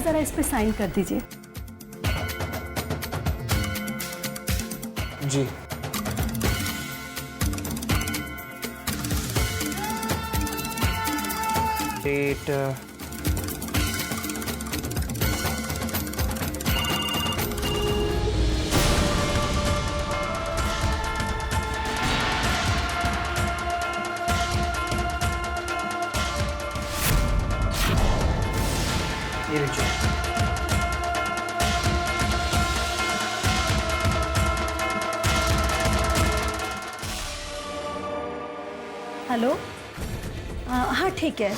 जरा इस पे साइन कर दीजिए। जी। डेट ये लीजिए। हेलो, हाँ ठीक है।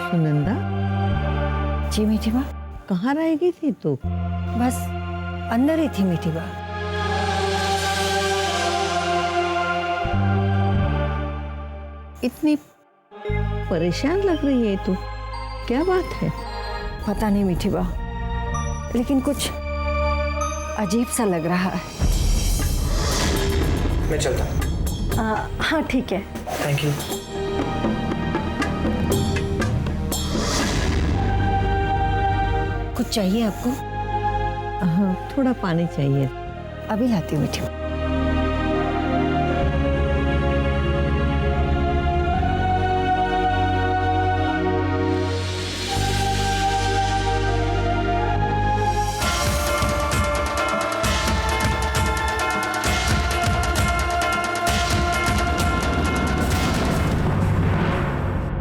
सुनंदा, जी मीठी माँ, कहाँ रह गई थी तू? बस अंदर ही थी मीठी माँ। इतनी परेशान लग रही है तू, क्या बात है? पता नहीं मीठी माँ, लेकिन कुछ अजीब सा लग रहा है। मैं चलता हूँ। हाँ ठीक है। Thank you. कुछ चाहिए आपको? हाँ, थोड़ा पानी चाहिए। अभी लाती हूँ मीठी माँ।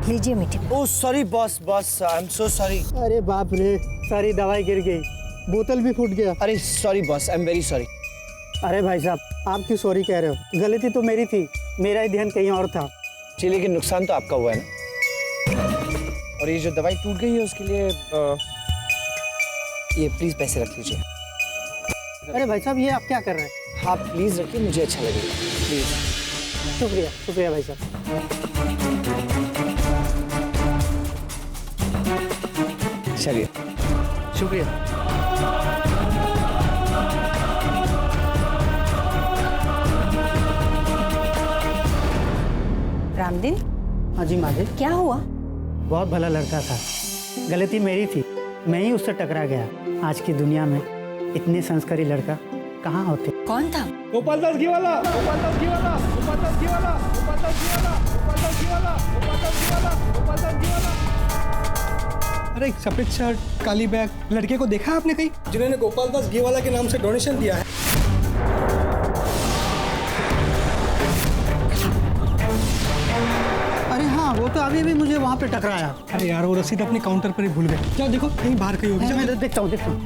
लीजिए मीठी माँ। Oh sorry boss, I am so sorry. अरे बाप रे, सारी दवाई गिर गई, बोतल भी फूट गया। अरे sorry boss, I am very sorry. अरे भाई साहब, आप क्यों सॉरी कह रहे हो? गलती तो मेरी थी, मेरा ही ध्यान कहीं और था। जी लेकिन नुकसान तो आपका हुआ है ना। और ये जो दवाई टूट गई है उसके लिए ये प्लीज पैसे रख लीजिए। अरे भाई साहब, ये आप क्या कर रहे हैं? हाँ प्लीज रखिए, मुझे अच्छा लगेगा प्लीज। शुक्रिया शुक्रिया भाई साहब। चलिए शुक्रिया। रामदीन, हाँ जी माँ जी। क्या हुआ? बहुत भला लड़का था, गलती मेरी थी, मैं ही उससे टकरा गया। आज की दुनिया में इतने संस्कारी लड़का कहाँ होते। कौन था? गोपाल दास घी वाला, गोपाल दास घी वाला, गोपाल दास घी वाला, गोपाल दास घी वाला, गोपाल दास घी वाला, गोपाल दास घी वाला, गोपाल दास घी वाला। अरे एक सफेद शर्ट, काली बैग, लड़के को देखा आपने कहीं, जिन्होंने गोपाल दास घी वाला के नाम से डोनेशन दिया है? अरे हाँ, वो तो अभी भी मुझे वहाँ पे टकराया। अरे यार वो रसीद अपने काउंटर पर ही भूल गए। जाओ देखो, कहीं बाहर कहीं होगी। मैं देखता हूँ देखता हूँ।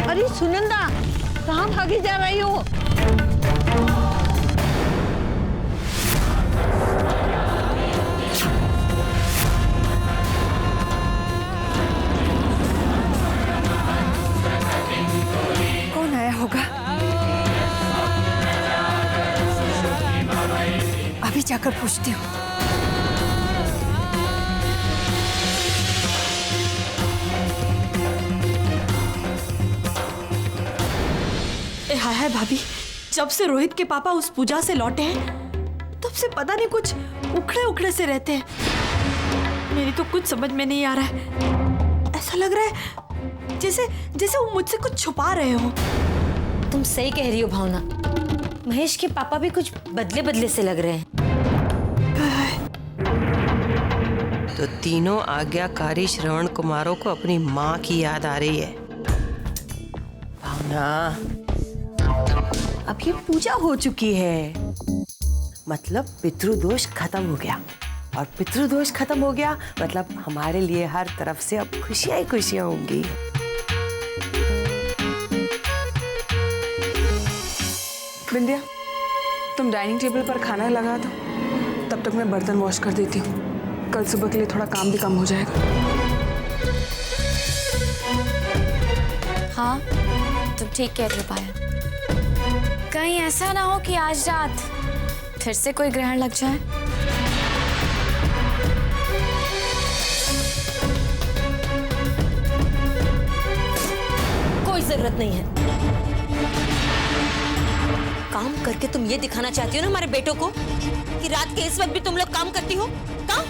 अरे सुनंदा, कहाँ भागी जा रही हो? कौन आया होगा? अभी जाकर पूछती हूँ। हाय हाय भाभी, जब से रोहित के पापा उस पूजा से लौटे हैं तब से पता नहीं कुछ उखड़े उखड़े से रहते हैं। मेरी तो कुछ समझ में नहीं आ रहा है। ऐसा लग रहा है जैसे जैसे वो मुझसे कुछ छुपा रहे हो। तुम सही कह रही हो भावना, महेश के पापा भी कुछ बदले बदले से लग रहे हैं। तो तीनों आज्ञाकारी श्रवण कुमारों को अपनी माँ की याद आ रही है। भावना, अब ये पूजा हो चुकी है, मतलब पितृदोष खत्म हो गया, और पितृदोष खत्म हो गया मतलब हमारे लिए हर तरफ से अब खुशियां ही खुशियां होंगी। बिंदिया, तुम डाइनिंग टेबल पर खाना लगा दो, तब तक मैं बर्तन वॉश कर देती हूँ। कल सुबह के लिए थोड़ा काम भी कम हो जाएगा। हाँ, तुम ठीक कह रही हो पायल। कहीं ऐसा ना हो कि आज रात फिर से कोई ग्रहण लग जाए। कोई जरूरत नहीं है। काम करके तुम ये दिखाना चाहती हो ना हमारे बेटों को कि रात के इस वक्त भी तुम लोग काम करती हो। काम?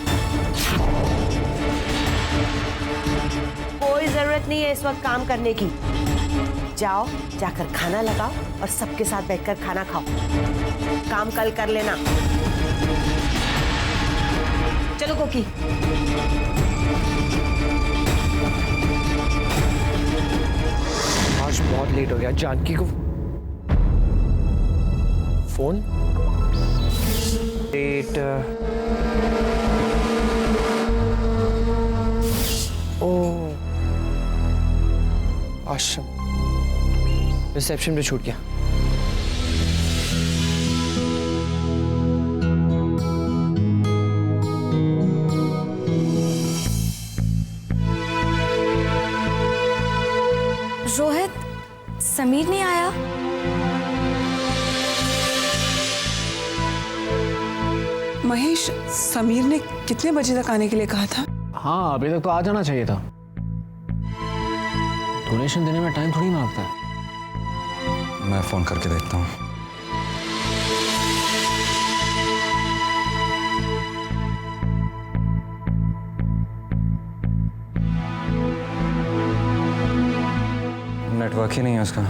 कोई जरूरत नहीं है इस वक्त काम करने की। जाओ, जाकर खाना लगाओ और सबके साथ बैठकर खाना खाओ। काम कल कर लेना। चलो कोकी। आज बहुत लेट हो गया। जानकी को फोन डेट। ओ आश्रम रिसेप्शन पे छूट गया। रोहित, समीर नहीं आया? महेश, समीर ने कितने बजे तक आने के लिए कहा था? हाँ, अभी तक तो आ जाना चाहिए था। डोनेशन देने में टाइम थोड़ी ना लगता है। मैं फोन करके देखता हूँ। नेटवर्क ही नहीं है उसका।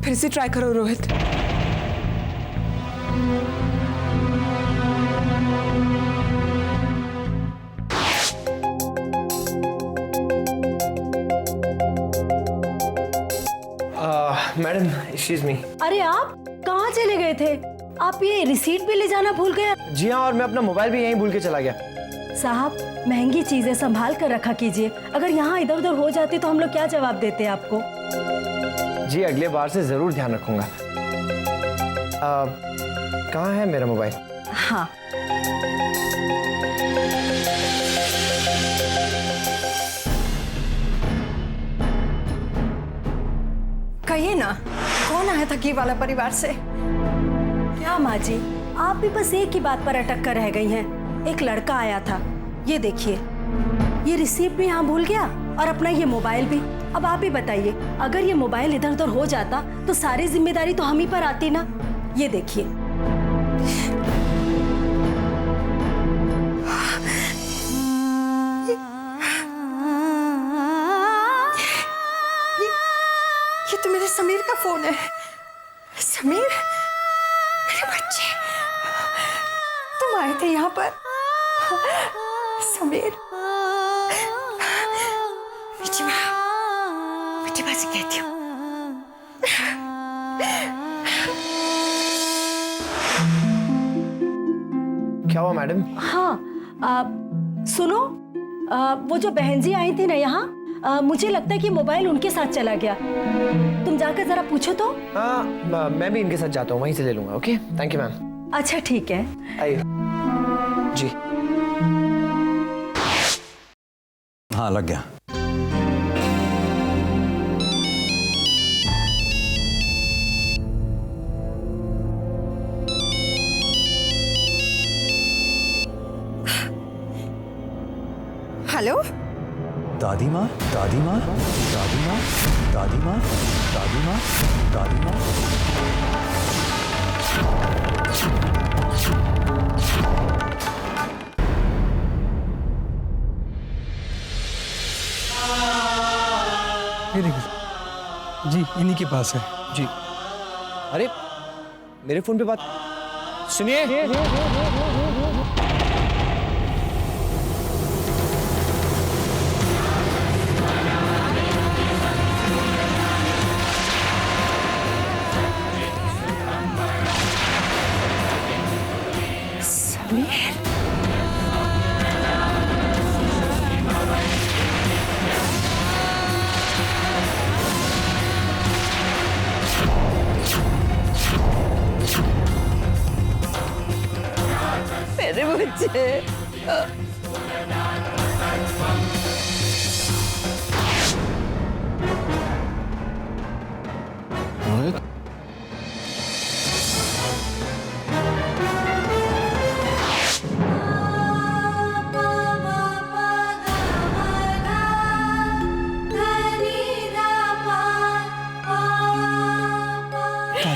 फिर से ट्राई करो रोहित। Madam, excuse me. अरे आप कहाँ चले गए थे? आप ये रिसीट भी ले जाना भूल गए? जी हाँ, और मैं अपना मोबाइल भी यहीं भूल के चला गया। साहब, महंगी चीजें संभाल कर रखा कीजिए। अगर यहाँ इधर उधर हो जाती तो हम लोग क्या जवाब देते आपको? जी, अगले बार से जरूर ध्यान रखूंगा। कहाँ है मेरा मोबाइल? हाँ, कहिए ना, कौन आया था की वाला परिवार से? क्या माँ जी, आप भी बस एक ही बात पर अटक कर रह गई हैं। एक लड़का आया था, ये देखिए, ये रिसीप्ट भी यहाँ भूल गया और अपना ये मोबाइल भी। अब आप ही बताइए, अगर ये मोबाइल इधर उधर हो जाता तो सारी जिम्मेदारी तो हम ही पर आती ना। ये देखिए। ये तो मेरे समीर का फोन है। समीर, मेरे बच्चे, तुम आए थे यहाँ पर? समीर, मीठी बात से कहती हूँ। क्या हुआ मैडम? हाँ, सुनो, वो जो बहन जी आई थी ना यहाँ, मुझे लगता है कि मोबाइल उनके साथ चला गया। तुम जाकर जरा पूछो तो। हाँ, मैं भी इनके साथ जाता हूँ, वहीं से ले लूंगा। Okay, thank you ma'am. अच्छा ठीक है। आइए जी। हाँ, लग गया। हेलो, दादी माँ, दादी माँ, दादी माँ, दादी माँ, दादी माँ, दादी माँ। ये देखिए जी, इन्हीं के पास है जी। अरे मेरे फोन पे बात सुनिए। मेरे बच्चे। रोहित,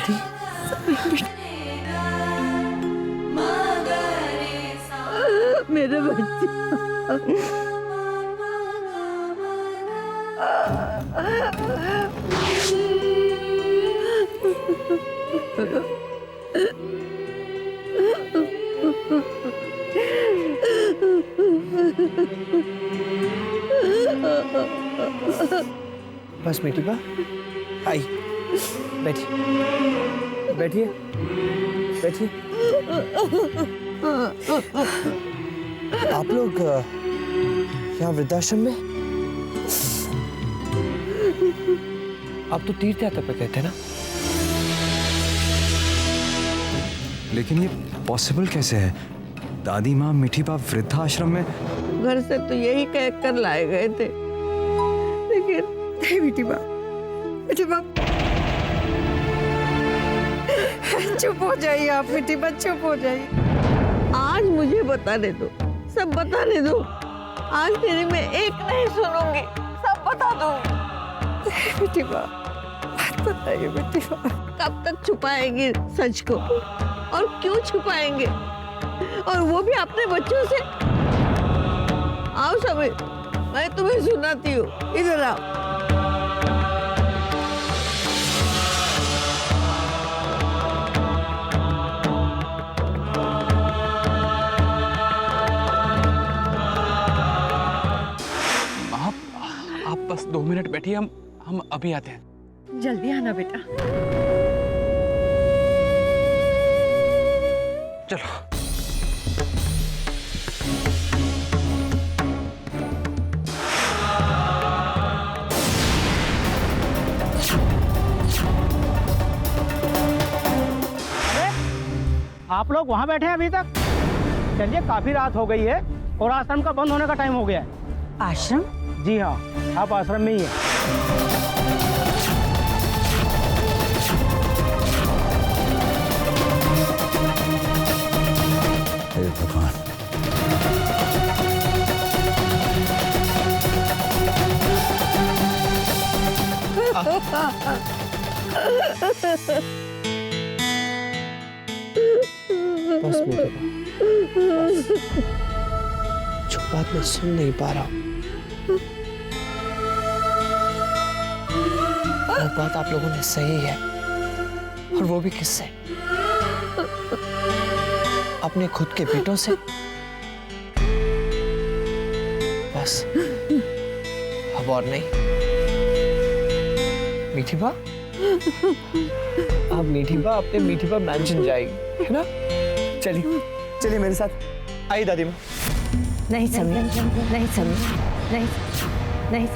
दादी मेरे बच्चे बस मीठी बा, आई बैठिए बैठिए बैठिए। आप लोग यहाँ वृद्धाश्रम में? आप तो तीर्थ यात्रा पे गए थे ना? लेकिन ये पॉसिबल कैसे है? दादी माँ मीठी बाप वृद्धाश्रम में? घर से तो यही कह कर लाए गए थे, लेकिन नहीं बेटी बाप, चुप हो जाइए आप बेटी बाप, चुप हो जाइए। आज मुझे बताने दो, सब बताने दो। आज तेरी मैं एक नहीं सुनूंगी, सब बता दूंगी। बेटी बाप बात बताइए बेटी बाप। कब तक छुपाएंगे सच को, और क्यों छुपाएंगे, और वो भी अपने बच्चों से? आओ समीर, मैं तुम्हें सुनाती हूँ, इधर आओ। आप बस 2 मिनट बैठिए, हम अभी आते हैं। जल्दी आना बेटा। चलो। आप लोग वहाँ बैठे हैं अभी तक? चलिए, काफी रात हो गई है और आश्रम का बंद होने का टाइम हो गया है। आश्रम? जी हाँ, आप आश्रम में ही है। हे भगवान। बस मीठी बा, जो बात मैं सुन नहीं पा रहा हूँ, वो बात आप लोगों ने सही है, और वो भी किससे? अपने खुद के बेटों से। बस अब और नहीं। मीठी बा, अब मीठी बा अपने मीठी बा मैंशन जाएगी, है ना? चलिए चलिए मेरे साथ, आई दादी माँ। नहीं समीर, नहीं समीर, नहीं नहीं।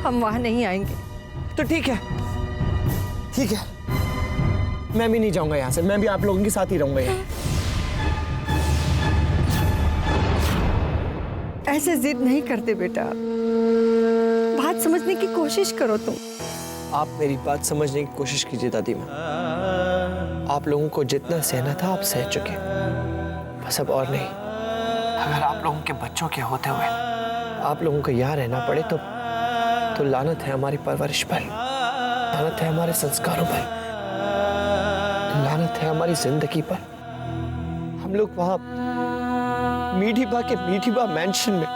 हम वहां नहीं आएंगे। तो ठीक है, ठीक है, मैं भी नहीं जाऊंगा यहाँ से, मैं भी आप लोगों के साथ ही रहूंगा यहाँ। ऐसे जिद नहीं करते बेटा, बात समझने की कोशिश करो तुम। आप मेरी बात समझने की कोशिश कीजिए दादी माँ। आप लोगों को जितना सहना था आप सह चुके, बस अब और नहीं। अगर आप लोगों के बच्चों के होते हुए आप लोगों को यहाँ रहना पड़े तो लानत है हमारी परवरिश पर, लानत है हमारे संस्कारों पर, लानत है हमारी जिंदगी पर। हम लोग वहां मीठी बा के मीठी बा मैंशन में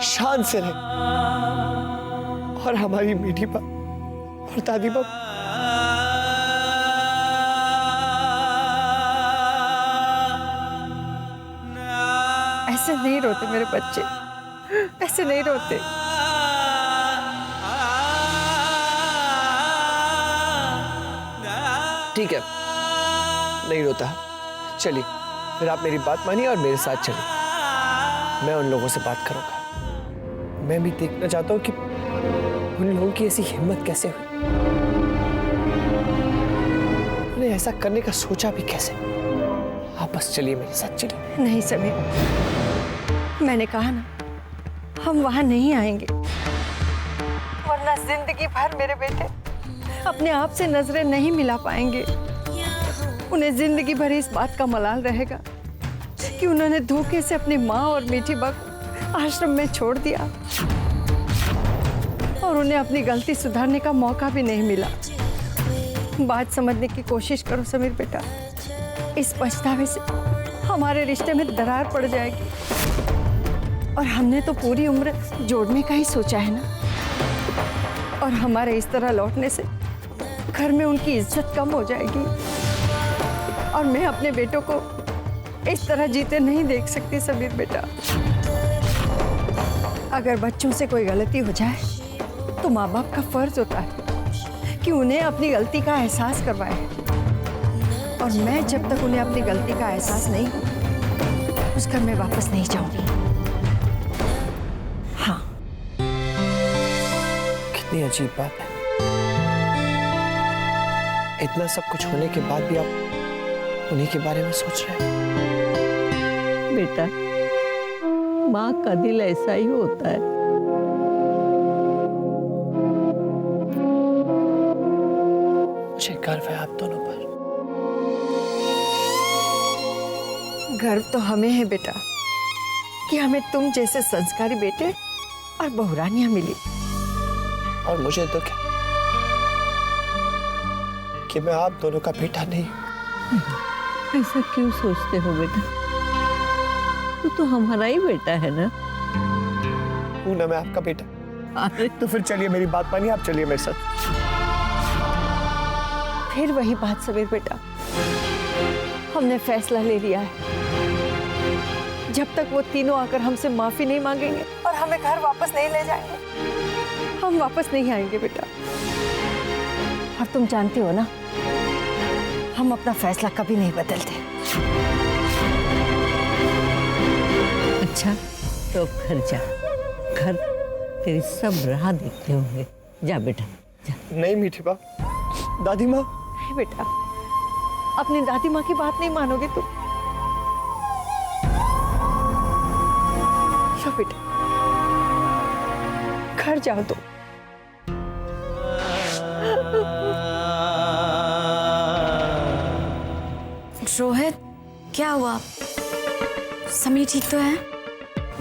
शान से रहे, और हमारी मीठी बा और दादी बा ऐसे नहीं रोते मेरे बच्चे, ऐसे नहीं रोते। ठीक है, नहीं रोता। चलिए फिर आप मेरी बात मानिए और मेरे साथ चलिए। मैं उन लोगों से बात करूंगा। मैं भी देखना चाहता हूँ कि उन लोगों की ऐसी हिम्मत कैसे हुई, उन्हें ऐसा करने का सोचा भी कैसे। आप बस चलिए मेरे साथ, चलिए। नहीं समीर, मैंने कहा ना, हम वहां नहीं आएंगे, वरना जिंदगी भर मेरे बेटे अपने आप से नजरें नहीं मिला पाएंगे। उन्हें जिंदगी भर इस बात का मलाल रहेगा कि उन्होंने धोखे से अपनी माँ और मीठी बा को आश्रम में छोड़ दिया। और उन्हें अपनी गलती सुधारने का मौका भी नहीं मिला। बात समझने की कोशिश करो समीर बेटा, इस पछतावे से हमारे रिश्ते में दरार पड़ जाएगी और हमने तो पूरी उम्र जोड़ने का ही सोचा है ना। और हमारे इस तरह लौटने से घर में उनकी इज्जत कम हो जाएगी और मैं अपने बेटों को इस तरह जीते नहीं देख सकती समीर बेटा। अगर बच्चों से कोई गलती हो जाए तो माँ बाप का फर्ज होता है कि उन्हें अपनी गलती का एहसास करवाए, और मैं जब तक उन्हें अपनी गलती का एहसास नहीं हो उस घर में वापस नहीं जाऊंगी। हाँ। कितनी अजीब बात है, इतना सब कुछ होने के बाद भी आप उन्हीं के बारे में सोच रहे हैं। बेटा, माँ का दिल ऐसा ही होता है। मुझे गर्व है आप दोनों पर। गर्व तो हमें है बेटा कि हमें तुम जैसे संस्कारी बेटे और बहुरानियां मिली। और मुझे दुख है कि मैं आप दोनों का बेटा नहीं। ऐसा क्यों सोचते हो बेटा? तू तो हमारा ही बेटा है ना। हूं ना मैं आपका बेटा। तो फिर चलिए, मेरी बात मानिए, आप चलिए मेरे साथ। फिर वही बात समीर बेटा, हमने फैसला ले लिया है। जब तक वो तीनों आकर हमसे माफी नहीं मांगेंगे और हमें घर वापस नहीं ले जाएंगे, हम वापस नहीं आएंगे बेटा। और तुम जानते हो ना, हम अपना फैसला कभी नहीं बदलते। अच्छा, तो अब घर जा। घर तेरी सब राह देखते होंगे। जा बेटा जा। नहीं मीठी माँ, दादी माँ। नहीं बेटा, अपनी दादी माँ की बात नहीं मानोगे तुम। लो बेटा, घर जाओ तुम। रोहित, क्या हुआ? समीर ठीक तो है?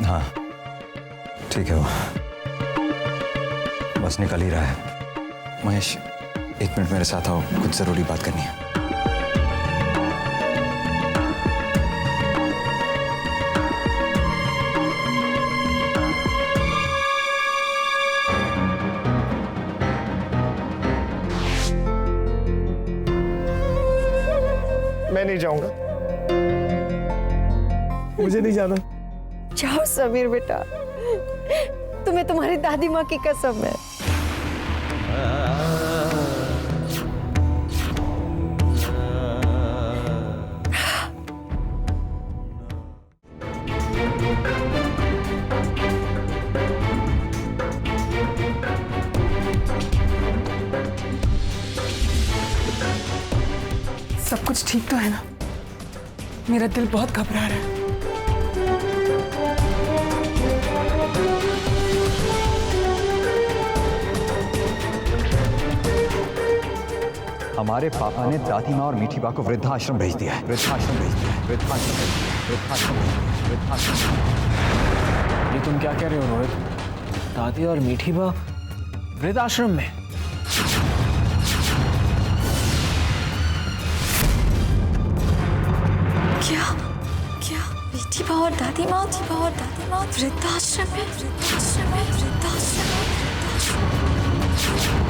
हाँ ठीक है, वो बस निकल ही रहा है। महेश, 1 मिनट मेरे साथ आओ, कुछ जरूरी बात करनी है। मैं नहीं जाऊंगा, मुझे नहीं जाना। जाओ समीर बेटा, तुम्हें तुम्हारी दादी माँ की कसम है। सब कुछ ठीक तो है ना? मेरा दिल बहुत घबरा रहा है। हमारे पापा ने दादी माँ और मीठी बा को वृद्धाश्रम भेज दिया है। वृद्धाश्रम भेज दिया है। वृद्धाश्रम भेज दिया है। वृद्धाश्रम भेज दिया है। वृद्धाश्रम। ये तुम क्या कह रहे हो रोहित? दादी और मीठी बा वृद्धाश्रम में? क्या क्या मीठी बा और दादी माँ वृद्धाश्रम में? वृद्धाश्रम में? वृद्धाश्रम में? वृद्धाश्रम में?